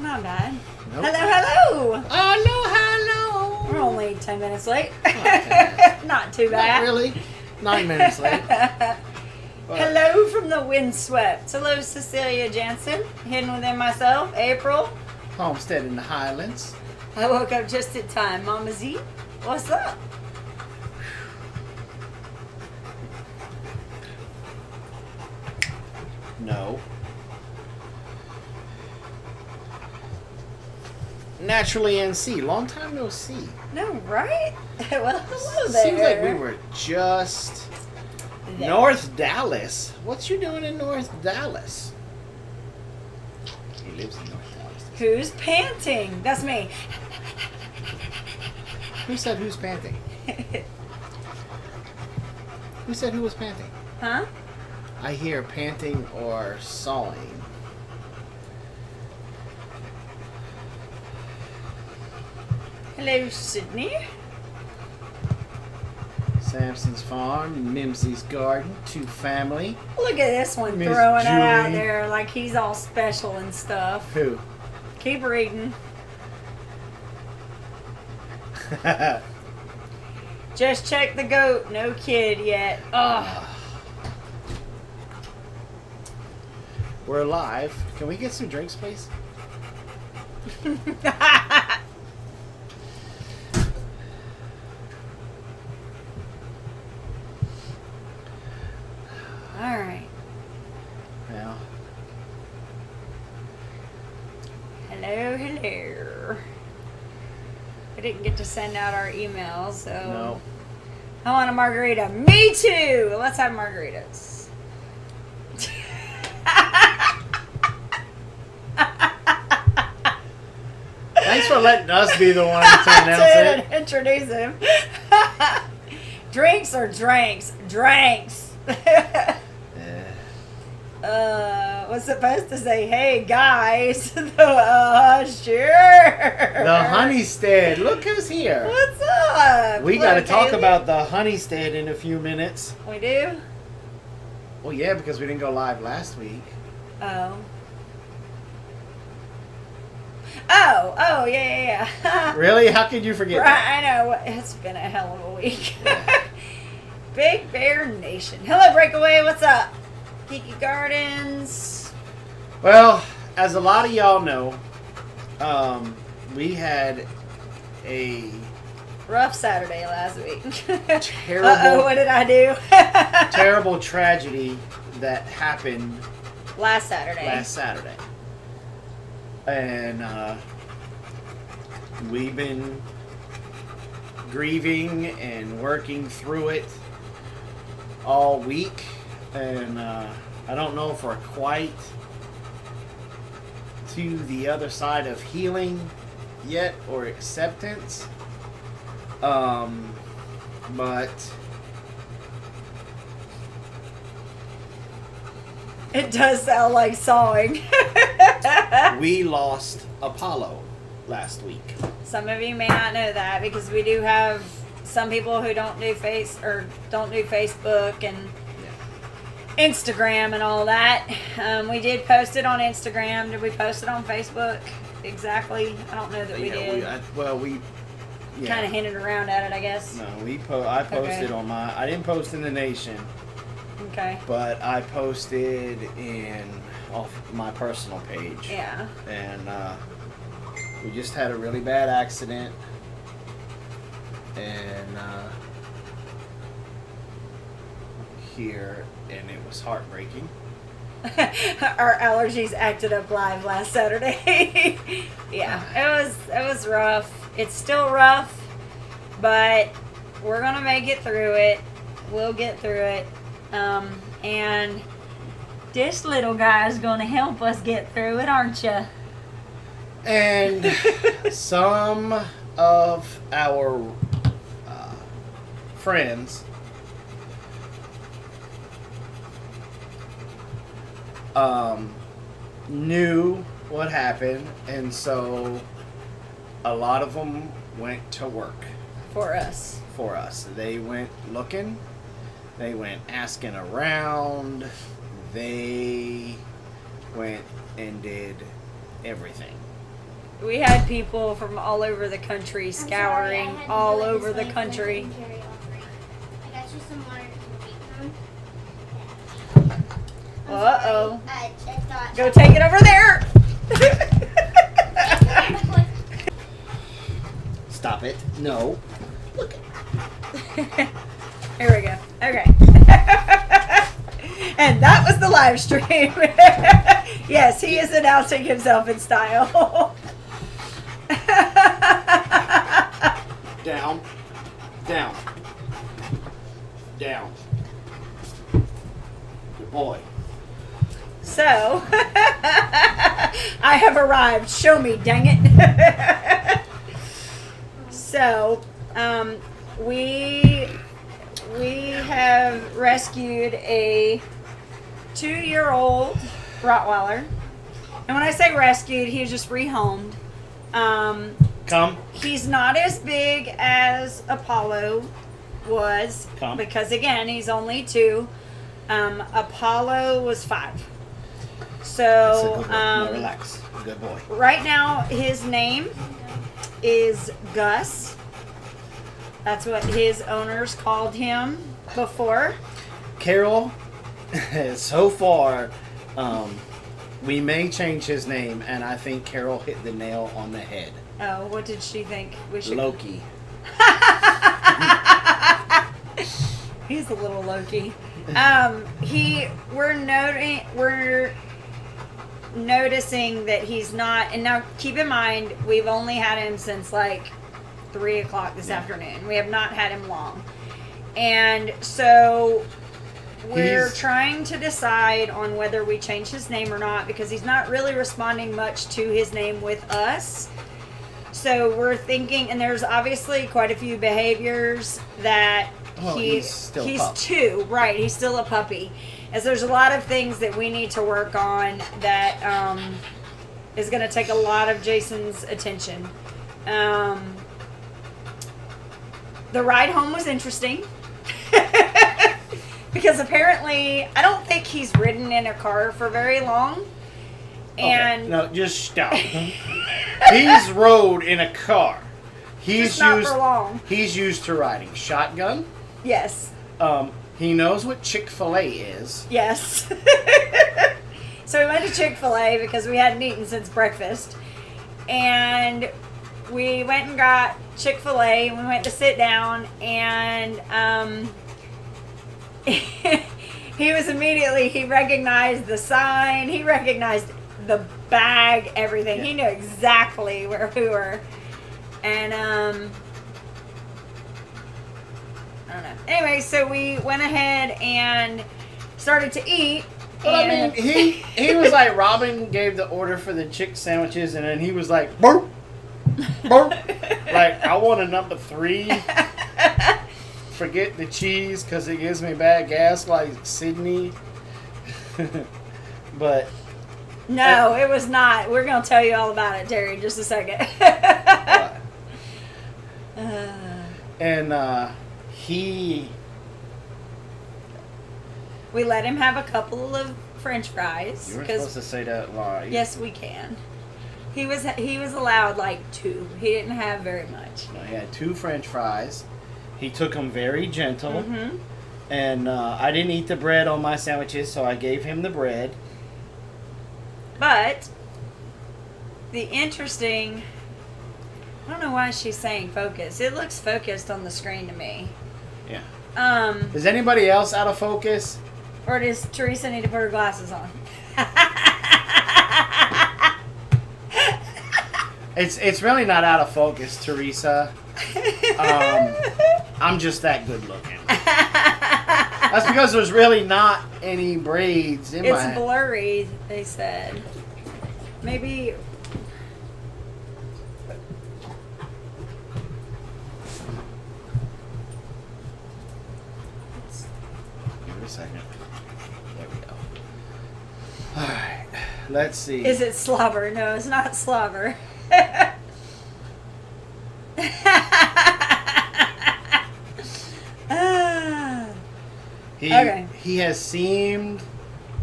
Not bad. Nope. Hello, hello. Hello. We're only 10 minutes late. Okay. Not too bad. Not really. 9 minutes late. Hello from the windswept. Hello, Cecilia Jansen. Hidden within myself, April. Homestead in the Highlands. I woke up just in time. Mama Z, what's up? No. Naturally NC. Long time no see. No, right? Well, hello there. Seems like we were just there. North Dallas. What you doing in North Dallas? He lives in North Dallas. Who's panting? That's me. Who said who's panting? Who said who was panting? Huh? I hear panting or sawing. Hello, Sydney. Samson's Farm, Mimsey's Garden, 2 family. Look at this one Miss throwing it out Julie. there like he's all special and stuff. Who? Keep reading. Just check the goat. No kid yet. Ugh. We're live. Can we get some drinks, please? All right. Well, Hello, hello. I didn't get to send out our emails, so. no. I want a margarita. Me too. Let's have margaritas. Thanks for letting us be the ones to announce it. Introduce him. Drinks or dranks? Dranks. Was supposed to say, hey guys. Sure. The Homestead. Look who's here. What's up? We got to Look, talk Haley. about the Homestead in a few minutes. We do? Well, yeah, because we didn't go live last week. Oh. Oh, yeah. Really? How could you forget that? Right, I know. It's been a hell of a week. Big Bear Nation. Hello, Breakaway. What's up? Geeky Gardens. Well, as a lot of y'all know, we had a Rough Saturday last week. terrible, Uh-oh, what did I do? terrible tragedy that happened Last Saturday. last Saturday. And we've been grieving and working through it all week. And I don't know if we're quite to the other side of healing yet or acceptance. But It does sound like sawing. we lost Apollo last week. Some of you may not know that because we do have some people who don't do Facebook and Instagram and all that. We did post it on Instagram. Did we post it on Facebook? Exactly. I don't know that we did. Kind of hinted around at it, I guess. No, I posted Okay. on my. I didn't post in the Nation, Okay. but I posted off my personal page. Yeah. And we just had a really bad accident, and here, and it was heartbreaking. Our allergies acted up live last Saturday. Yeah, it was rough. It's still rough, but we're gonna make it through it. We'll get through it. And this little guy is gonna help us get through it, aren't you? And some of our friends knew what happened, and so a lot of them went to work For us. for us. They went looking, they went asking around, they went and did everything. We had people from all over the country scouring all over the country. I got you some water to Uh-oh. I thought. Go take it over there. Stop it. No. Look. Here we go. Okay. And that was the live stream. Yes, he is announcing himself in style. Down. Down. Down. Good boy. So, I have arrived. Show me, dang it. So, we have rescued a 2-year-old Rottweiler. And when I say rescued, he was just rehomed. Come. He's not as big as Apollo was. Come. Because, again, he's only 2. Apollo was 5. So, Good boy. No, relax. Good boy. right now, his name is Gus. That's what his owners called him before. Carol, so far, we may change his name, and I think Carol hit the nail on the head. Oh, what did she think we should? Loki. He's a little Loki. We're noticing that he's not. And now, keep in mind, we've only had him since like 3 o'clock this afternoon. We have not had him long, and so we're trying to decide on whether we change his name or not, because he's not really responding much to his name with us. So we're thinking, and there's obviously quite a few behaviors that He's still he's a pup. 2, right? He's still a puppy. As there's a lot of things that we need to work on that is going to take a lot of Jason's attention. The ride home was interesting. Because apparently, I don't think he's ridden in a car for very long. And Okay. No, just stop. He's rode in a car. just not for long. He's used to riding shotgun. Yes. He knows what Chick-fil-A is. Yes. So we went to Chick-fil-A because we hadn't eaten since breakfast. And we went and got Chick-fil-A, and we went to sit down, and he recognized the sign, he recognized the bag, everything. Yeah. He knew exactly where we were. And I don't know. Anyway, so we went ahead and started to eat. But I mean, he was like, Robin gave the order for the chick sandwiches, and then he was like, burp, burp. Like, I want a number 3. Forget the cheese because it gives me bad gas like Sydney. But No, it was not. We're going to tell you all about it, Terry, in just a second. We let him have a couple of French fries. You weren't supposed to say that live. Yes, we can. He was allowed like 2. He didn't have very much. No, he had 2 French fries. He took them very gentle. Mm-hmm. And I didn't eat the bread on my sandwiches, so I gave him the bread. But the interesting, I don't know why she's saying focus. It looks focused on the screen to me. Yeah. Is Is anybody else out of focus? or does Teresa need to put her glasses on? It's really not out of focus, Teresa. I'm just that good looking. That's because there's really not any braids in my It's head. blurry, they said. Maybe. Give it a second. There we go. Alright. Let's see. Is it slobber? No, it's not slobber. Okay. He has seemed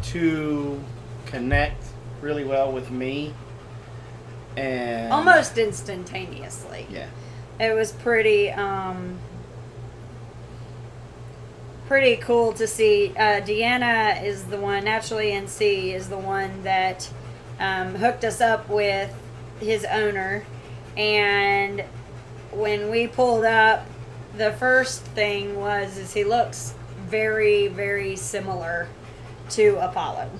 to connect really well with me. And almost instantaneously. Yeah. It was pretty pretty cool to see. Deanna is the one, Naturally NC is the one that hooked us up with his owner. And when we pulled up, the first thing is he looks very, very similar to Apollo.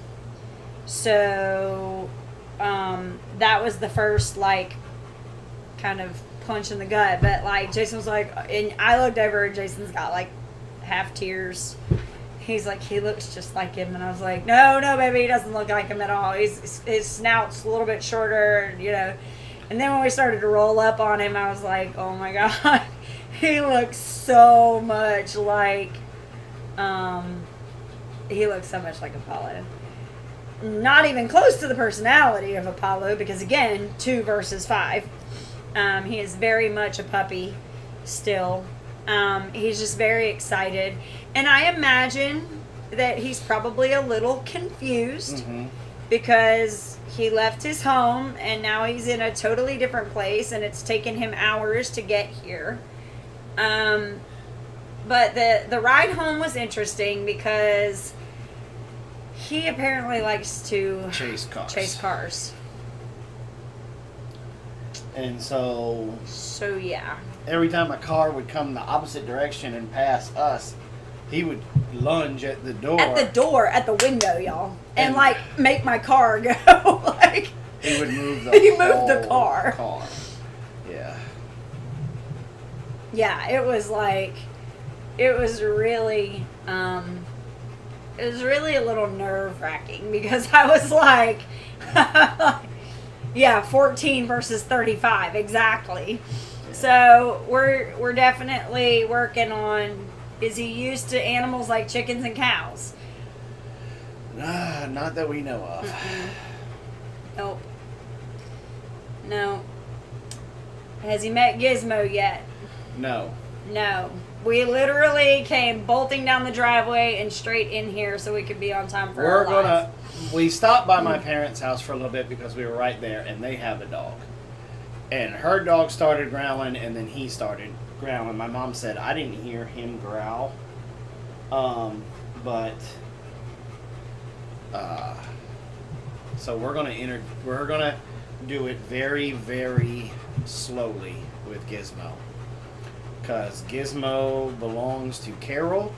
So that was the first, like, kind of punch in the gut. But, like, Jason was like, and I looked over and Jason's got, like, half tears. He's like, he looks just like him. And I was like, no, baby, he doesn't look like him at all. His snout's a little bit shorter, you know. And then when we started to roll up on him, I was like, oh my God, he looks so much like, Apollo. Not even close to the personality of Apollo, because again, 2 versus 5. He is very much a puppy still. He's just very excited. And I imagine that he's probably a little confused because he left his home and now he's in a totally different place and it's taken him hours to get here. But the ride home was interesting because he apparently likes to chase cars. And so yeah. Every time a car would come the opposite direction and pass us, he would lunge at the door. At the window, y'all. And like, make my car go. Like, he would move the moved the car. Yeah. Yeah, it was like, it was really a little nerve-wracking because I was like, yeah, 14 versus 35, exactly. So we're definitely working on, is he used to animals like chickens and cows? Not that we know of. Nope. No. Has he met Gizmo yet? No. We literally came bolting down the driveway and straight in here so we could be on time for our live. We stopped by my parents' house for a little bit because we were right there, and they have a dog. And her dog started growling, and then he started growling. My mom said, I didn't hear him growl. So we're gonna do it very, very slowly with Gizmo. Because Gizmo belongs to Carol.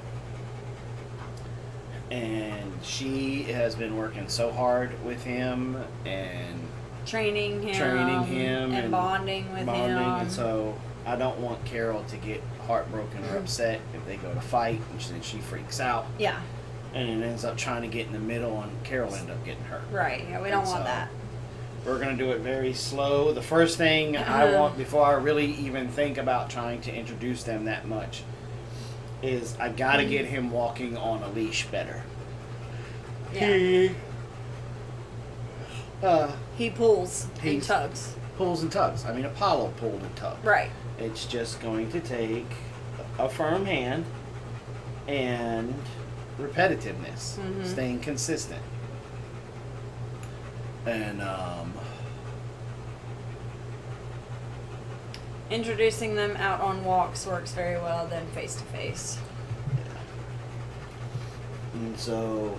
And she has been working so hard with him and training him and bonding with him. And so I don't want Carol to get heartbroken or upset if they go to fight and then she freaks out. Yeah. And it ends up trying to get in the middle and Carol ends up getting hurt. Right. Yeah, we don't want that. We're going to do it very slow. The first thing I want, before I really even think about trying to introduce them that much, is I got to get him walking on a leash better. Yeah. He pulls and tugs. Pulls and tugs. I mean, Apollo pulled and tugged. Right. It's just going to take a firm hand and repetitiveness, staying consistent. And introducing them out on walks works very well than face to face. And so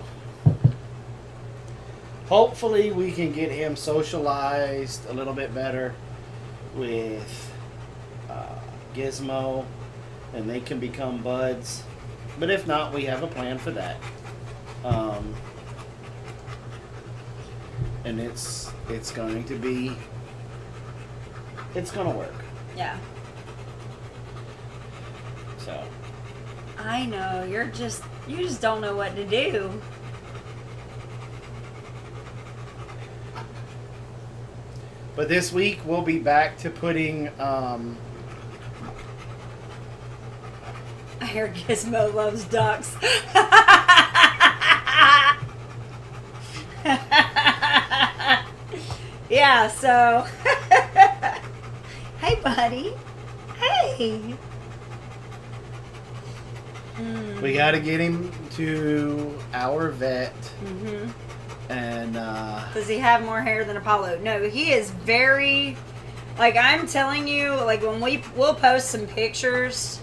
hopefully we can get him socialized a little bit better with Gizmo and they can become buds. But if not, we have a plan for that. And it's going to work. Yeah. So I know, you just don't know what to do. But this week we'll be back to putting I hear Gizmo loves ducks. Yeah, so hey buddy. Hey. We got to get him to our vet And Does he have more hair than Apollo? No, he is very, like I'm telling you, like when we'll post some pictures,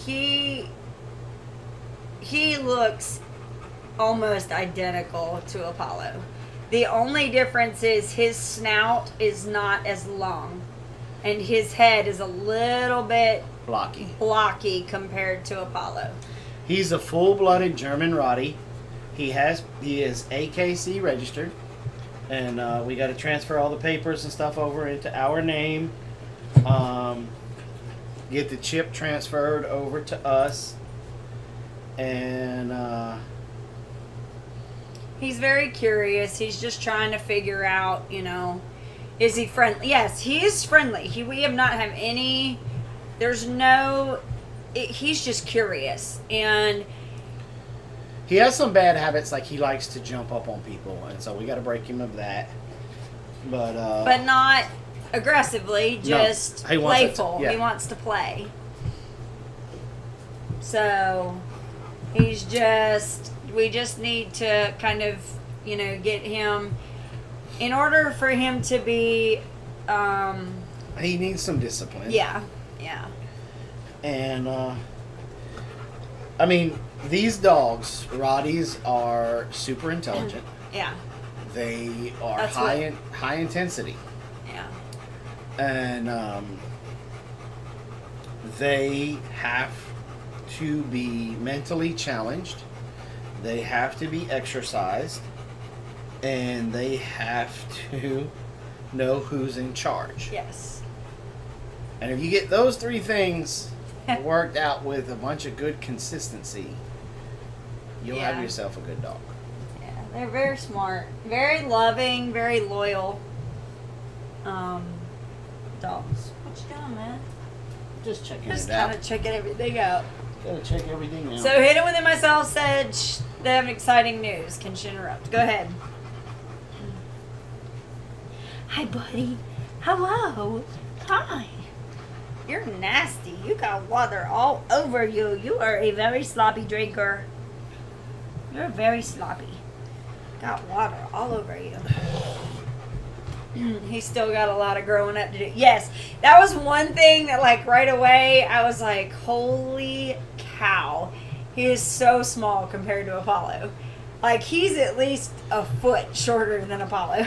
he looks almost identical to Apollo. The only difference is his snout is not as long, and his head is a little bit blocky compared to Apollo. he's a full-blooded German Rottie. He is AKC registered, and we got to transfer all the papers and stuff over into our name. Get the chip transferred over to us, and He's very curious. He's just trying to figure out, is he friendly? Yes, he is friendly. We have not had any. He's just curious, and he has some bad habits, like he likes to jump up on people, and so we got to break him of that. But not aggressively, just he wants playful. yeah. He wants to play. So we just need to kind of, get him, in order for him to be, he needs some discipline. yeah. And, I mean, these dogs, Rotties, are super intelligent. Yeah. They are That's high intensity. Yeah. And they have to be mentally challenged. They have to be exercised. And they have to know who's in charge. Yes. And if you get those three things worked out with a bunch of good consistency, you'll have yourself a good dog. Yeah, they're very smart, very loving, very loyal dogs. What you doing, man? Just checking Just it out. kind of checking everything out. Gotta check everything out. So Hidden Within Myself said they have exciting news. Can she interrupt? Go ahead. Hi, buddy. Hello. Hi. You're nasty. You got water all over you. You are a very sloppy drinker. You're very sloppy. Got water all over you. He's still got a lot of growing up to do. Yes, that was one thing that, like, right away, I was like, holy cow. He is so small compared to Apollo. Like, he's at least a foot shorter than Apollo.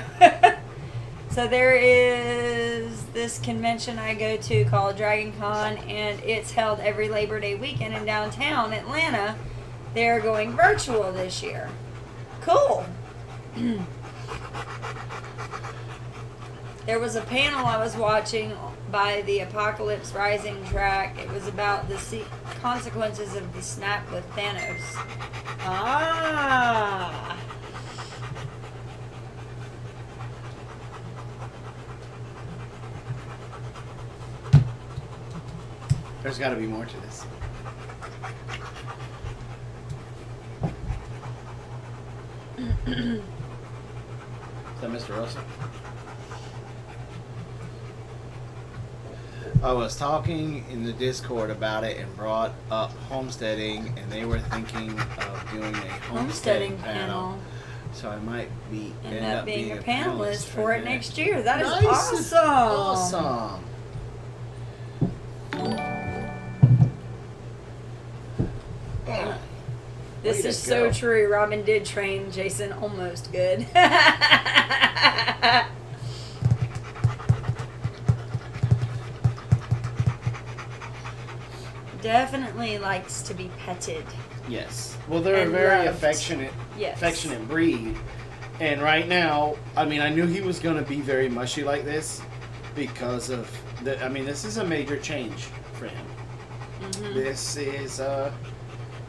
So there is this convention I go to called Dragon Con, and it's held every Labor Day weekend in downtown Atlanta. They're going virtual this year. Cool. There was a panel I was watching by the Apocalypse Rising track. It was about the consequences of the snap with Thanos. Ah. There's got to be more to this. Is that Mr. Russell? I was talking in the Discord about it and brought up homesteading, and they were thinking of doing a homesteading panel. So I might end up being a panelist for it next year. That is nice. awesome. Awesome. This is so true. Robin did train Jason almost good. Definitely likes to be petted. Yes. Well, they're a very affectionate breed. And right now, I mean, I knew he was going to be very mushy like this because of this is a major change for him. Mm-hmm. This is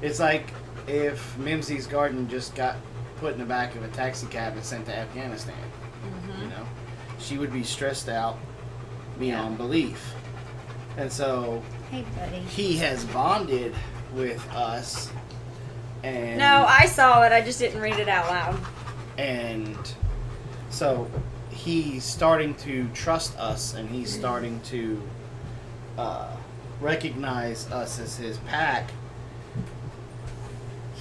it's like if Mimsy's garden just got put in the back of a taxi cab and sent to Afghanistan. Mm-hmm. She would be stressed out beyond belief. And so hey, buddy. He has bonded with us. And no, I saw it. I just didn't read it out loud. And so he's starting to trust us, and he's starting to recognize us as his pack.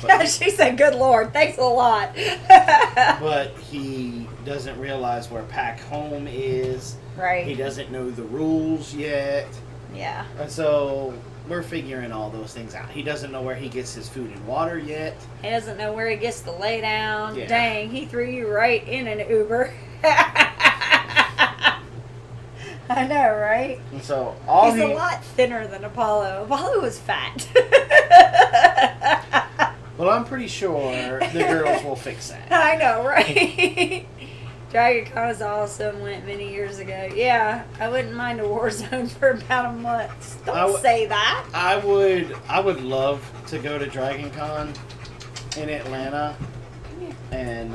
But She said, "Good Lord, thanks a lot." but he doesn't realize where Pack Home is. Right. He doesn't know the rules yet. Yeah. And so we're figuring all those things out. He doesn't know where he gets his food and water yet. He doesn't know where he gets to lay down. Yeah. Dang, he threw you right in an Uber. I know, right? And so He's a lot thinner than Apollo. Apollo was fat. Well, I'm pretty sure the girls will fix that. I know, right? Dragon Con was awesome. Went many years ago. Yeah, I wouldn't mind a war zone for about a month. Don't say that. I would love to go to Dragon Con in Atlanta. Come here. And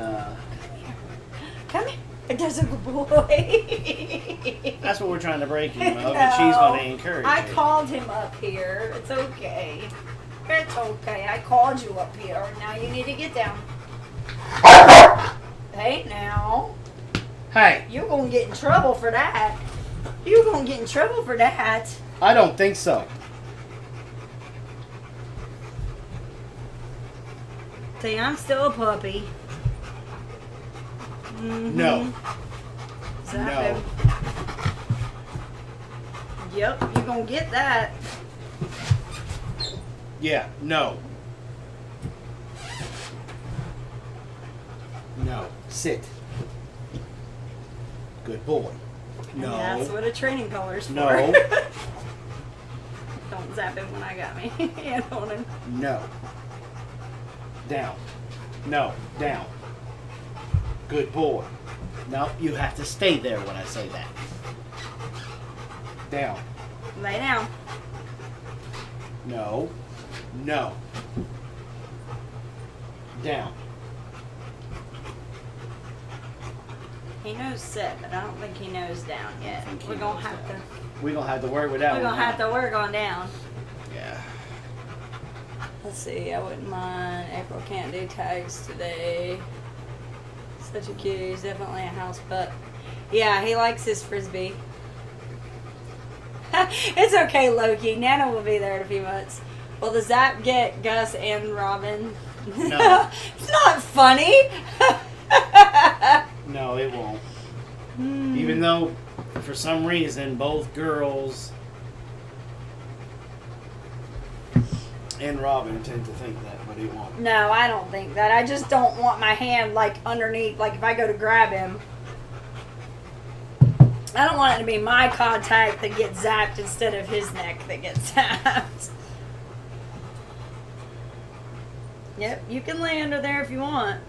Come here. There's a good boy. that's what we're trying to break him of, and she's going to encourage I it. called him up here. It's okay. It's okay. I called you up here. Now you need to get down. Hey, now. Hey, You're going to get in trouble for that. You're going to get in trouble for that. I don't think so. See, I'm still a puppy. Mhm. No. Zap No. him. Yep, you're going to get that. Yeah, no. No. Sit. Good boy. No. And that's what a training collar's for. No. Don't zap him when I got me hand on him. No. Down. No. Down. Good boy. No, you have to stay there when I say that. Down. Lay down. No. No. Down. He knows sit, but I don't think he knows down yet. think he We're gonna knows have down. to. We're going to have to work with that We're one. gonna have to work on down. Yeah. Let's see. I wouldn't mind. April can't do tags today. Such a cute. He's definitely a house pup. Yeah, he likes his frisbee. It's okay, Loki. Nana will be there in a few months. Will the Zap get Gus and Robin? No. It's not funny. No, it won't. Even though, for some reason, both girls and Robin tend to think that, but it won't. No, I don't think that. I just don't want my hand like underneath, like if I go to grab him. I don't want it to be my contact that gets zapped instead of his neck that gets zapped. Yep, you can lay under there if you want.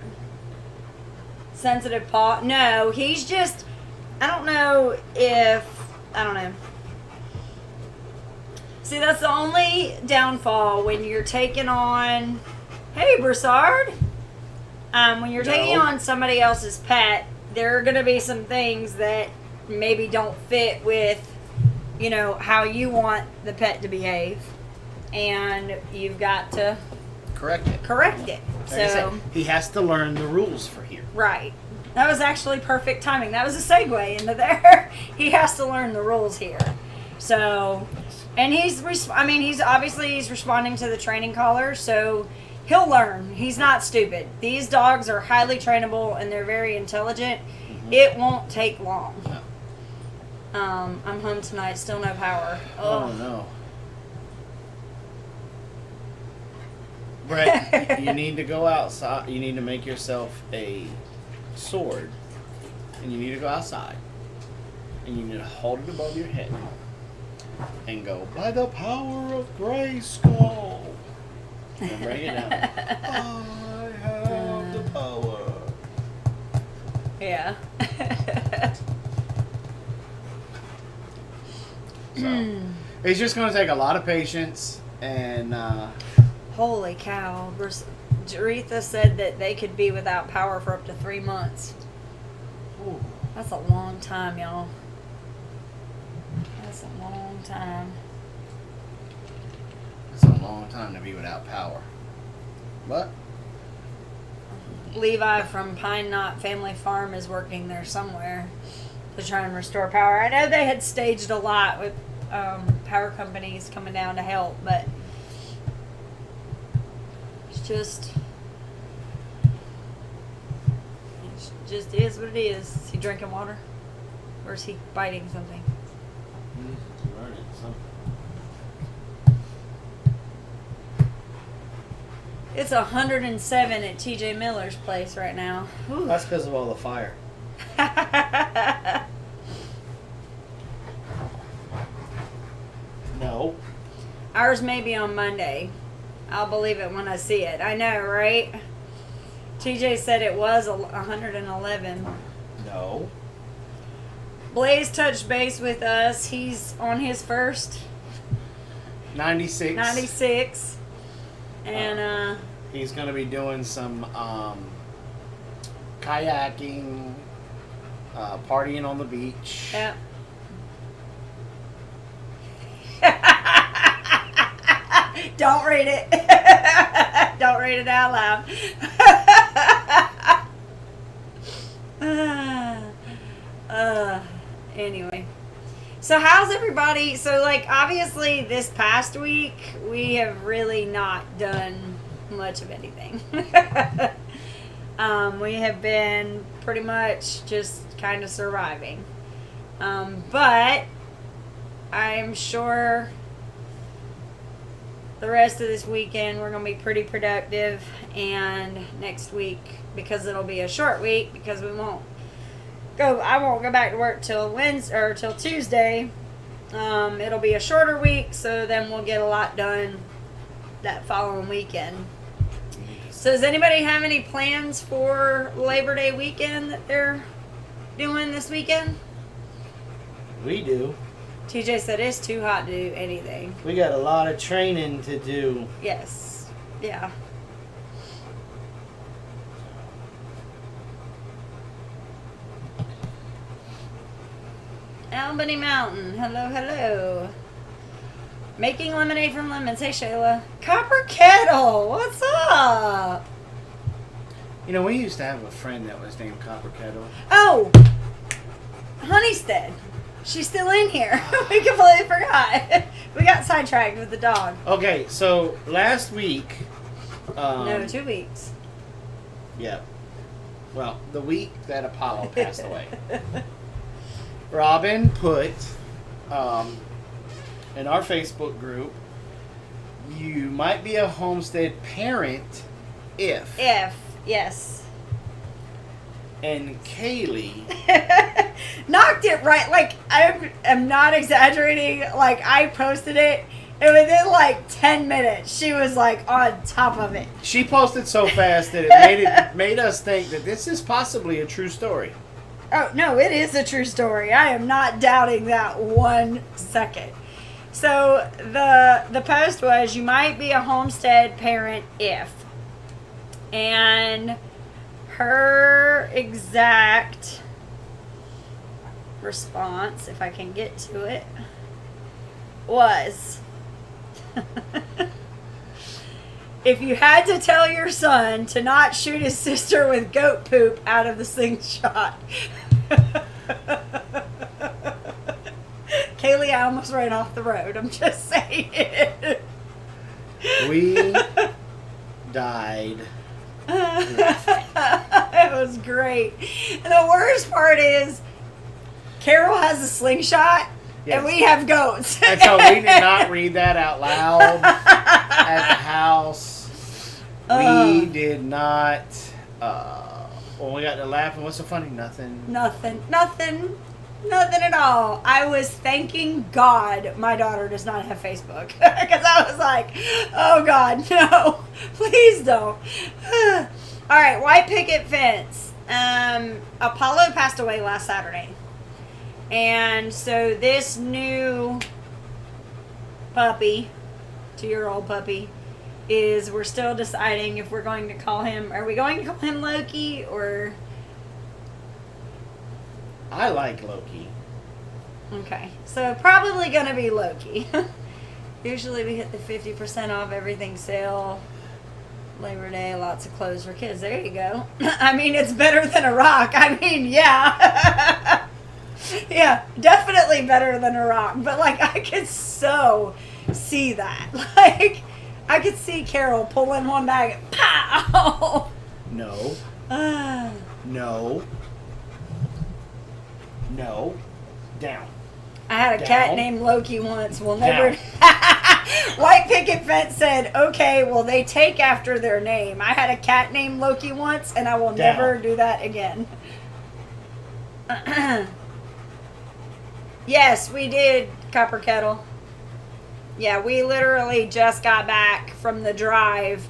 Sensitive paw. No, he's just, I don't know. See, that's the only downfall when you're taking on, hey, Broussard. When you're taking No. on somebody else's pet, there are going to be some things that maybe don't fit with, how you want the pet to behave. And you've got to Correct it. correct it. Like I So, said, he has to learn the rules for here. right. That was actually perfect timing. That was a segue into there. He has to learn the rules here. So, and he's responding to the training collar, so he'll learn. He's not stupid. These dogs are highly trainable and they're very intelligent. It won't take long. No. I'm home tonight, still no power. Oh, no. Brett, you need to go outside. You need to make yourself a sword. And you need to go outside. And you need to hold it above your head. And go, by the power of Grayskull. And bring it down. I have the power. Yeah. So, it's just going to take a lot of patience. And, Holy cow. Jaretha said that they could be without power for up to 3 months. ooh, That's a long time, y'all. That's a long time. it's a long time to be without power. But, Levi from Pine Knot Family Farm is working there somewhere to try and restore power. I know they had staged a lot with power companies coming down to help, but it's just is what it is. Is he drinking water? Or is he biting something? He's learning something. It's 107 at TJ Miller's place right now. Whew. That's because of all the fire. No. Ours may be on Monday. I'll believe it when I see it. I know, right? TJ said it was 111. No. Blaze touched base with us. He's on his first 96. 96. And he's going to be doing some kayaking, partying on the beach. Yep. Don't read it. Don't read it out loud. Anyway. So how's everybody? So like obviously this past week we have really not done much of anything. We have been pretty much just kind of surviving. But I'm sure the rest of this weekend we're going to be pretty productive, and next week, because it'll be a short week, because I won't go back to work till Wednesday or till Tuesday. It'll be a shorter week, so then we'll get a lot done that following weekend. So does anybody have any plans for Labor Day weekend that they're doing this weekend? We do. TJ said it's too hot to do anything. We got a lot of training to do. Yes. Yeah. Albany Mountain. Hello, hello. Making lemonade from lemons. Hey, Shayla. Copper Kettle. What's up? You know, we used to have a friend that was named Copper Kettle. Oh, Homestead. She's still in here. We completely forgot. We got sidetracked with the dog. Okay, so last week... No, 2 weeks. Yeah. Well, the week that Apollo passed away. Robin put in our Facebook group, you might be a Homestead parent if. If, yes. And Kaylee knocked it right. Like, I am not exaggerating. Like, I posted it, and within like 10 minutes, she was like on top of it. She posted so fast that it made us think that this is possibly a true story. Oh, no, it is a true story. I am not doubting that 1 second. So, the post was, you might be a Homestead parent if. And her exact response, if I can get to it, was, if you had to tell your son to not shoot his sister with goat poop out of the slingshot. Kaylee, I almost ran off the road. I'm just saying. We died. It was great. And the worst part is, Carol has a slingshot, Yes. and we have goats. And so we did not read that out loud at the house. We did not. When we got to laughing, what's so funny? Nothing. Nothing at all. I was thanking God my daughter does not have Facebook. Because I was like, oh God, no. Please don't. All right, white picket fence. Apollo passed away last Saturday. And so this new puppy, 2-year-old puppy, we're still deciding if we're going to call him, are we going to call him Loki or... I like Loki. Okay, so probably going to be Loki. Usually we hit the 50% off everything sale. Labor Day, lots of clothes for kids. There you go. I mean, it's better than a rock. I mean, yeah. Yeah, definitely better than a rock. But, like, I could so see that. Like, I could see Carol pulling one back. Pow! No. Ah. No. No. Down. I had a cat Down. named Loki once. We'll never. White picket fence said, "Okay, well they take after their name." I had a cat named Loki once, and I will never do that again. Yes, we did, Copper Kettle. Yeah, we literally just got back from the drive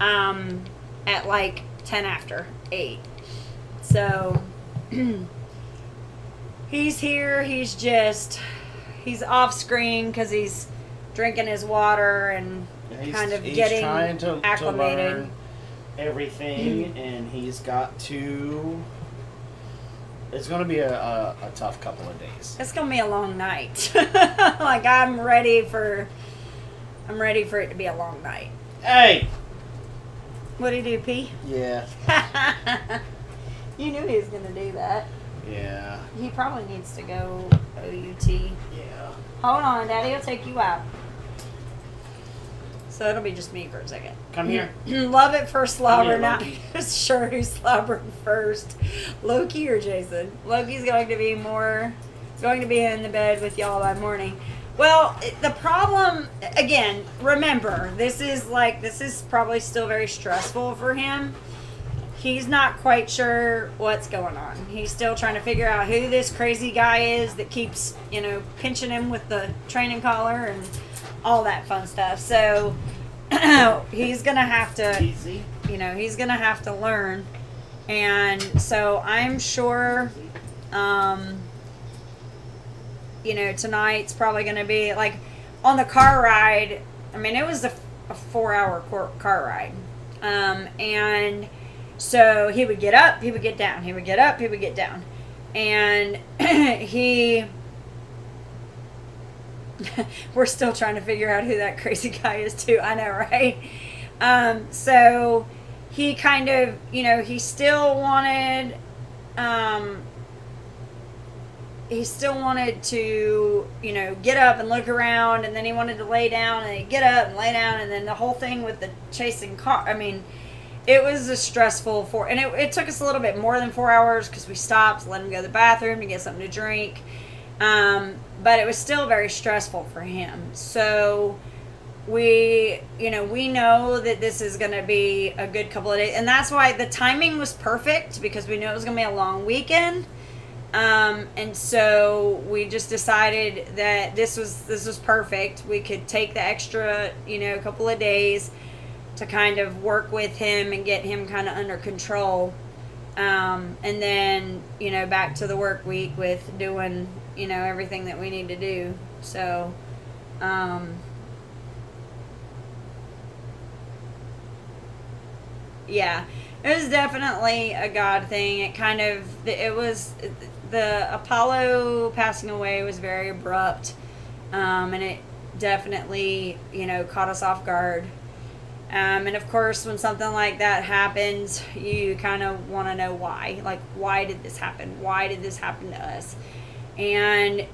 at like 10 after 8. So he's here. He's off screen because he's drinking his water and kind of getting trying to acclimated. learn everything, and he's got to. It's going to be a tough couple of days. It's gonna be a long night. Like I'm ready for it to be a long night. Hey. What'd he do, pee? Yeah. You knew he was gonna do that. Yeah. He probably needs to go OUT. Yeah. Hold on, Daddy will take you out. So it'll be just me for a second. Come here. Love it for slobber. Come here, Not Loki. sure who's slobbering first, Loki or Jason. Loki's going to be in the bed with y'all by morning. Well, the problem again. Remember, this is probably still very stressful for him. He's not quite sure what's going on. He's still trying to figure out who this crazy guy is that keeps, pinching him with the training collar and all that fun stuff. So he's going to have to, Easy. he's going to have to learn. And so I'm sure, tonight's probably going to be like on the car ride. I mean, it was a 4-hour car ride. And so he would get up, he would get down, he would get up, he would get down. And we're still trying to figure out who that crazy guy is too. I know, right? So he kind of, he still wanted to, get up and look around, and then he wanted to lay down, and he'd get up and lay down, and then the whole thing with the chasing car. I mean, it was a stressful and it took us a little bit more than 4 hours because we stopped, let him go to the bathroom to get something to drink. But it was still very stressful for him. So we know that this is going to be a good couple of days. And that's why the timing was perfect, because we knew it was going to be a long weekend. And so we just decided that this was perfect. We could take the extra, couple of days to kind of work with him and get him kind of under control. And then, back to the work week with doing, everything that we need to do. So, yeah, it was definitely a God thing. It was the Apollo passing away was very abrupt. And it definitely, caught us off guard. And of course, when something like that happens, you kind of want to know why. Like, why did this happen? Why did this happen to us? And,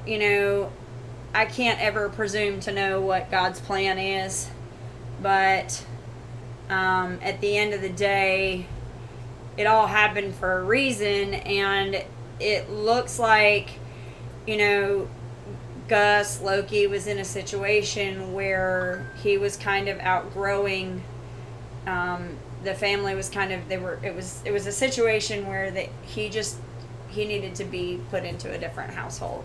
I can't ever presume to know what God's plan is. But at the end of the day, it all happened for a reason. And it looks like, Loki was in a situation where he was kind of outgrowing, the family was kind of, it was a situation where he needed to be put into a different household.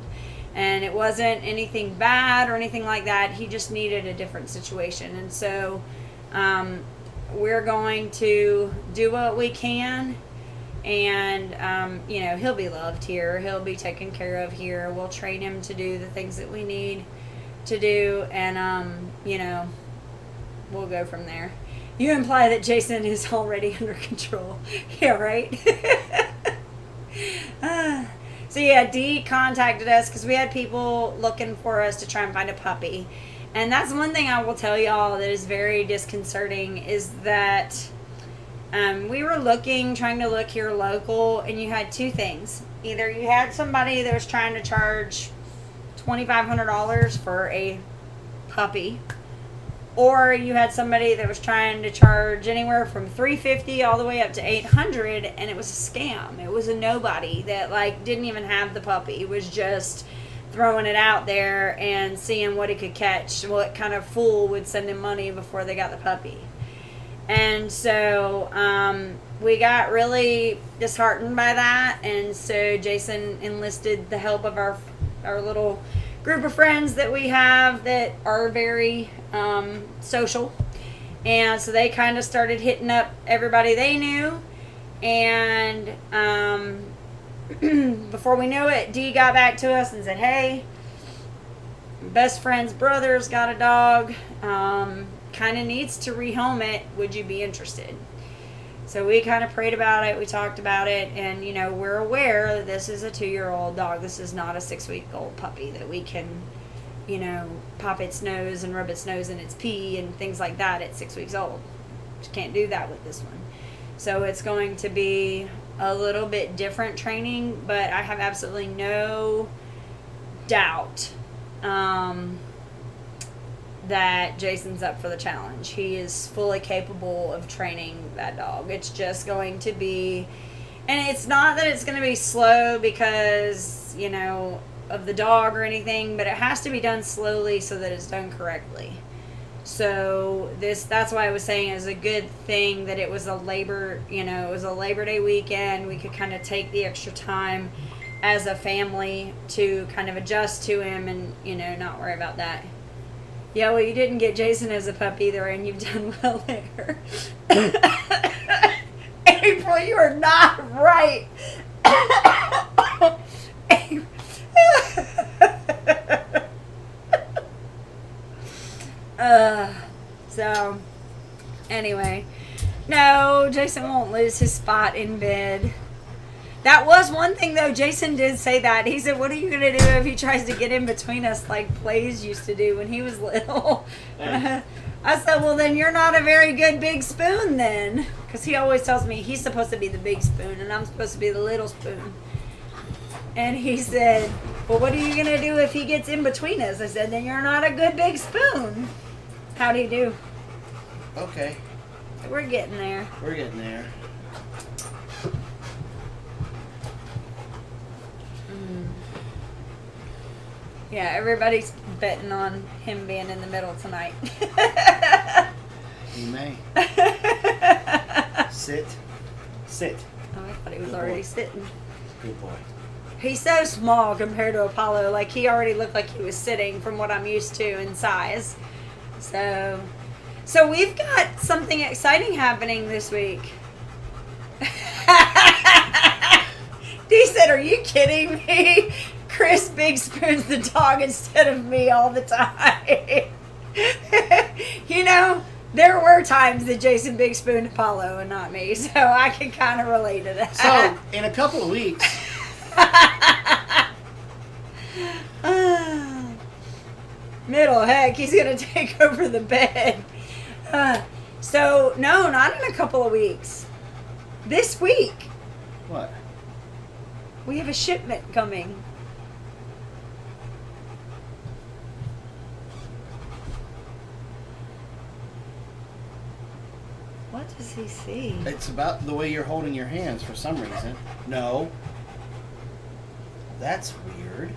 And it wasn't anything bad or anything like that. He just needed a different situation. And so, we're going to do what we can. And, he'll be loved here. He'll be taken care of here. We'll train him to do the things that we need to do. And, we'll go from there. You imply that Jason is already under control. Yeah, right? So, yeah, Dee contacted us because we had people looking for us to try and find a puppy. And that's one thing I will tell y'all that is very disconcerting is that we were trying to look here local, and you had two things. Either you had somebody that was trying to charge $2,500 for a puppy, or you had somebody that was trying to charge anywhere from $350 all the way up to $800, and it was a scam. It was a nobody that like didn't even have the puppy. It was just throwing it out there and seeing what he could catch, what kind of fool would send him money before they got the puppy. And so we got really disheartened by that, and so Jason enlisted the help of our little group of friends that we have that are very social, and so they kind of started hitting up everybody they knew, and before we knew it, Dee got back to us and said, hey, best friend's brother's got a dog, kind of needs to rehome it, would you be interested? So we kind of prayed about it, we talked about it, and you know, we're aware that this is a 2-year-old dog. This is not a 6-week-old puppy that we can, you know, pop its nose and rub its nose in its pee and things like that at 6 weeks old. Just can't do that with this one. So it's going to be a little bit different training, but I have absolutely no doubt that Jason's up for the challenge. He is fully capable of training that dog. It's just going to be, and it's not that it's going to be slow because, you know, of the dog or anything, but it has to be done slowly so that it's done correctly. So that's why I was saying it was a good thing that it was a Labor Day weekend. We could kind of take the extra time as a family to kind of adjust to him and, you know, not worry about that. Yeah, well, you didn't get Jason as a pup either, and you've done well there. April, you are not right. So, anyway. No, Jason won't lose his spot in bed. That was one thing, though. Jason did say that. He said, what are you going to do if he tries to get in between us like Blaze used to do when he was little? I said, well, then you're not a very good big spoon then. Because he always tells me he's supposed to be the big spoon and I'm supposed to be the little spoon. And he said, well, what are you going to do if he gets in between us? I said, then you're not a good big spoon. How'd he do? Okay. We're getting there. We're getting there. Yeah, everybody's betting on him being in the middle tonight. He may. Sit. Oh, I thought he was Good already boy. sitting. Good boy. He's so small compared to Apollo. Like, he already looked like he was sitting from what I'm used to in size. So we've got something exciting happening this week. Dee said, are you kidding me? Chris Big Spoon's the dog instead of me all the time. You know, there were times that Jason Big Spooned Apollo and not me, so I can kind of relate to that. So, in a couple of weeks... Middle, heck, he's going to take over the bed. So, no, not in a couple of weeks. This week. What? We have a shipment coming. What does he see? It's about the way you're holding your hands for some reason. No. That's weird.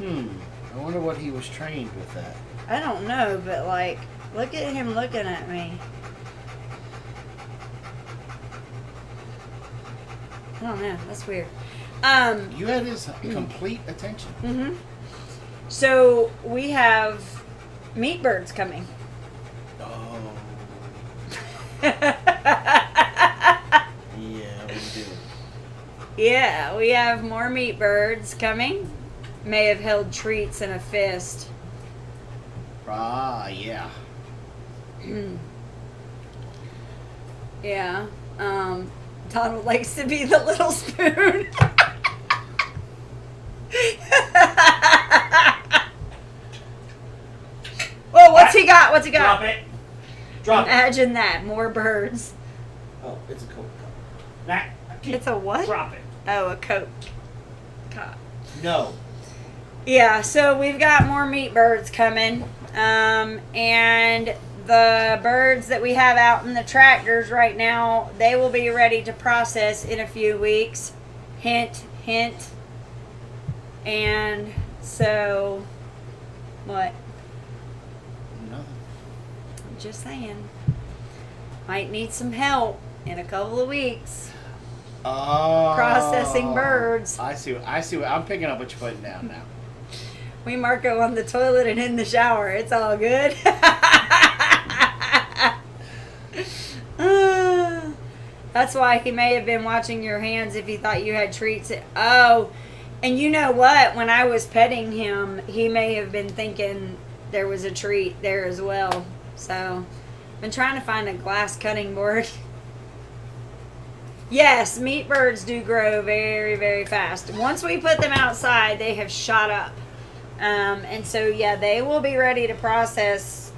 I wonder what he was trained with that. I don't know, but like, look at him looking at me. I don't know. That's weird. You had his complete attention. Mm-hmm. So we have meat birds coming. Oh. Yeah, we do. Yeah, we have more meat birds coming. May have held treats in a fist. Ah, yeah. Yeah. Donald likes to be the little spoon. Well, what's he got? What's he got? Drop it. Drop it. Imagine that. More birds. Oh, it's a Coke cup. Nah. It's a what? Drop it. Oh, a Coke cup. No. Yeah, so we've got more meat birds coming. And the birds that we have out in the tractors right now, they will be ready to process in a few weeks. Hint, hint. And so, what? Nothing. I'm just saying. Might need some help in a couple of weeks. Oh. Processing birds. I see. I'm picking up what you're putting down now. We Marco on the toilet and in the shower. It's all good. That's why he may have been watching your hands if he thought you had treats. Oh, and you know what? When I was petting him, he may have been thinking there was a treat there as well. So, I've been trying to find a glass cutting board. Yes, meat birds do grow very, very fast. Once we put them outside, they have shot up. And so, yeah, they will be ready to process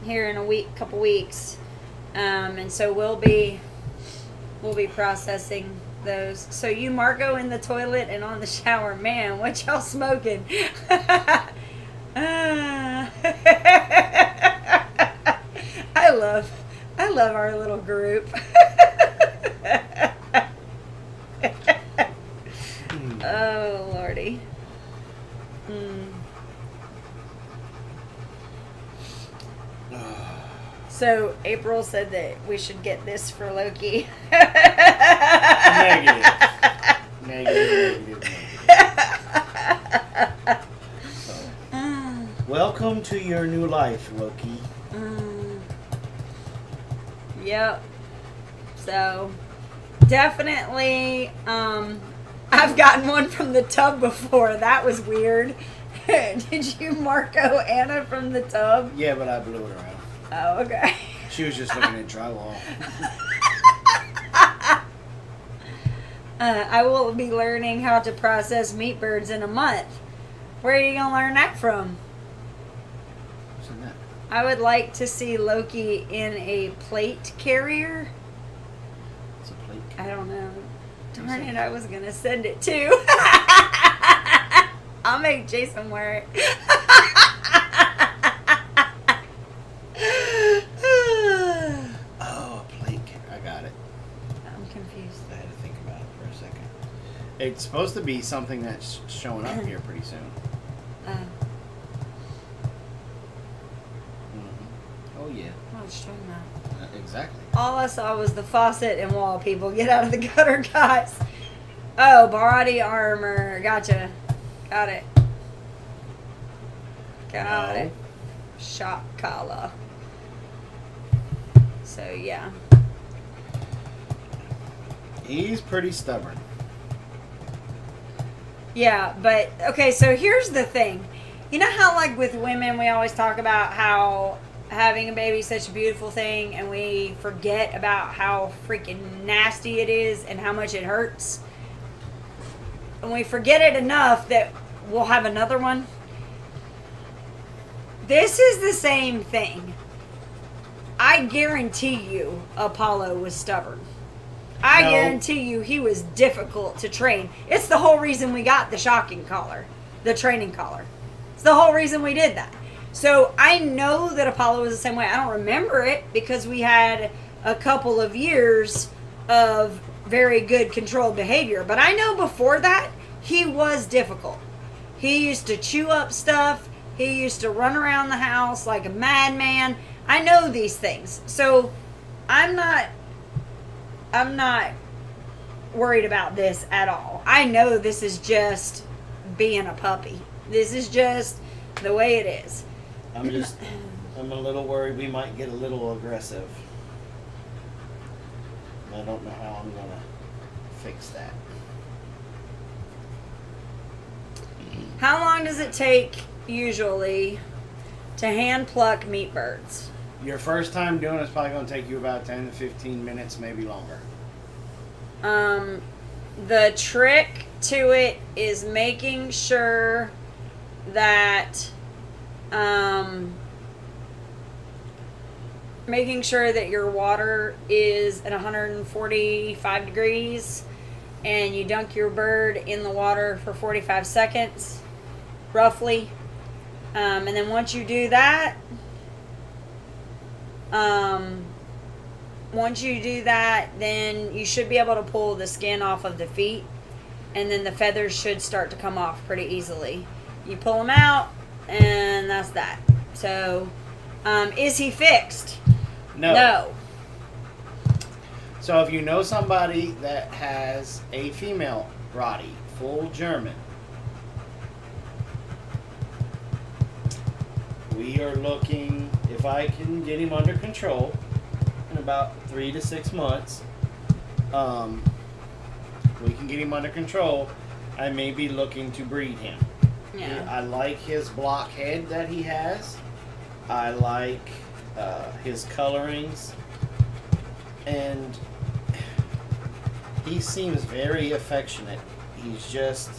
here in a couple weeks. And so we'll be processing those. So you, Marco, in the toilet and on the shower, man, what y'all smoking? I love our little group. Oh, Lordy. So April said that we should get this for Loki. Negative. So, welcome to your new life, Loki. Yep. So definitely, I've gotten one from the tub before. That was weird. Did you, Marco, Anna from the tub? Yeah, but I blew it around. Oh, okay. She was just looking at drywall. I will be learning how to process meat birds in a month. Where are you going to learn that from? What's in that? I would like to see Loki in a plate carrier. It's a plate. I don't know. Darn it, I was going to send it too. I'll make Jason wear it. Oh, a plate. I got it. I'm confused. I had to think about it for a second. It's supposed to be something that's showing up here pretty soon. Oh, yeah. I was talking about. Exactly. All I saw was the faucet and wall people. Get out of the gutter, guys. Oh, body armor. Gotcha. Got it. Got it. Shock collar. So, yeah. He's pretty stubborn. Yeah, but, okay, so here's the thing. You know how, like, with women, we always talk about how having a baby is such a beautiful thing, and we forget about how freaking nasty it is and how much it hurts? And we forget it enough that we'll have another one. This is the same thing. I guarantee you Apollo was stubborn. I guarantee you he was difficult to train. It's the whole reason we got the shocking collar, the training collar. It's the whole reason we did that. So I know that Apollo was the same way. I don't remember it because we had a couple of years of very good controlled behavior. But I know before that, he was difficult. He used to chew up stuff. He used to run around the house like a madman. I know these things. So I'm not worried about this at all. I know this is just being a puppy. This is just the way it is. I'm a little worried we might get a little aggressive. I don't know how I'm gonna fix that. How long does it take usually to hand pluck meat birds? Your first time doing it's probably gonna take you about 10 to 15 minutes, maybe longer. The trick to it is making sure that your water is at 145 degrees and you dunk your bird in the water for 45 seconds, roughly. And then once you do that, then you should be able to pull the skin off of the feet, and then the feathers should start to come off pretty easily. You pull them out, and that's that. So, is he fixed? No. So if you know somebody that has a female Rottie, full German, we are looking, if I can get him under control in about 3 to 6 months, we can get him under control. I may be looking to breed him. Yeah. I like his block head that he has. I like his colorings. And he seems very affectionate. He's just...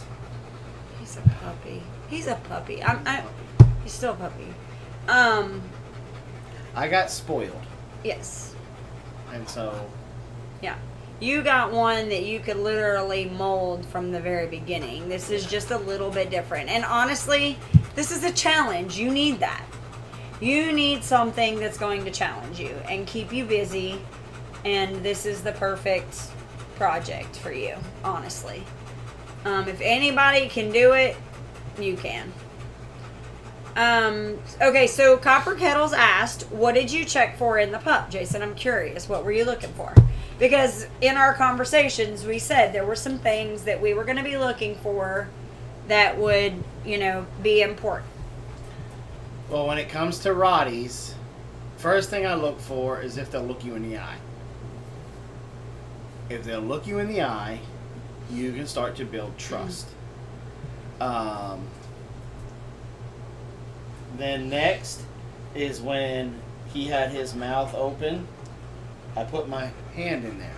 He's a puppy. He's a puppy. He's still a puppy. I got spoiled. Yes. And so... Yeah. You got one that you could literally mold from the very beginning. This is just a little bit different. And honestly, this is a challenge. You need that. You need something that's going to challenge you and keep you busy. And this is the perfect project for you, honestly. If anybody can do it, you can. Okay, so Copper Kettles asked, what did you check for in the pup? Jason, I'm curious. What were you looking for? Because in our conversations, we said there were some things that we were going to be looking for that would, be important. Well, when it comes to Rotties, first thing I look for is if they'll look you in the eye. If they'll look you in the eye, you can start to build trust. Then next is when he had his mouth open, I put my hand in there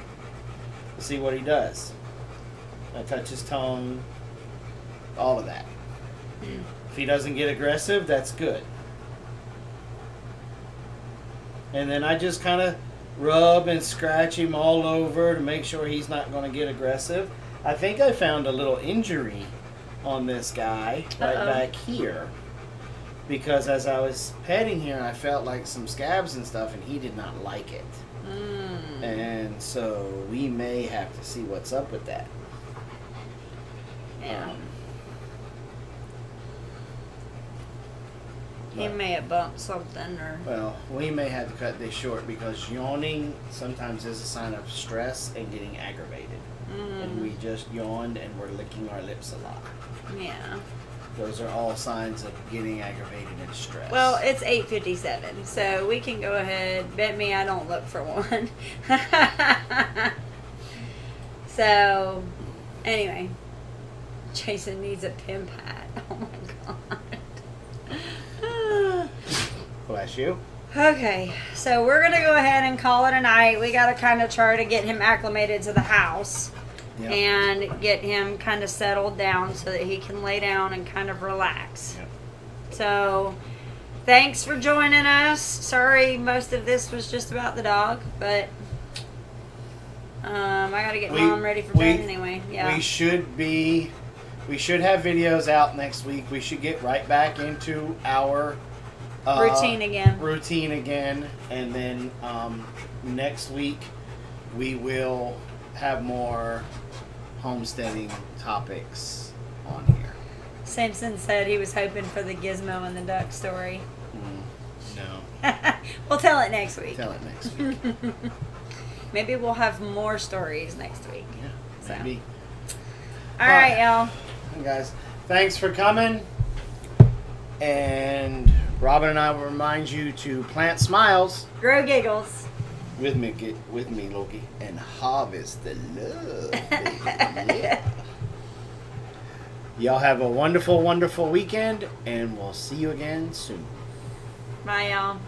to see what he does. I touch his tongue, all of that. If he doesn't get aggressive, that's good. And then I just kind of rub and scratch him all over to make sure he's not going to get aggressive. I think I found a little injury on this guy right back here. Because as I was petting here, I felt like some scabs and stuff, and he did not like it. And so we may have to see what's up with that. Yeah. He may have bumped something, or... Well, we may have to cut this short because yawning sometimes is a sign of stress and getting aggravated. And we just yawned and we're licking our lips a lot. Yeah. Those are all signs of getting aggravated and stressed. Well, it's 8:57, so we can go ahead. Bet me I don't look for one. So, anyway. Jason needs a pimp hat. Oh my god. Bless you. Okay, so we're going to go ahead and call it a night. We got to kind of try to get him acclimated to the house. Yep. And get him kind of settled down so that he can lay down and kind of relax. Yep. So, thanks for joining us. Sorry most of this was just about the dog, but I got to get Mom ready for bed anyway. Yeah. We should have videos out next week. We should get right back into our routine again. And then next week we will have more homesteading topics on here. Simpson said he was hoping for the Gizmo and the duck story. No. We'll tell it next week. Tell it next week. Maybe we'll have more stories next week. Yeah, maybe. All right, y'all. Hey guys, thanks for coming. And Robin and I will remind you to plant smiles. Grow giggles. With me, Loki, and harvest the love. Yeah. Y'all have a wonderful, wonderful weekend, and we'll see you again soon. Bye, y'all.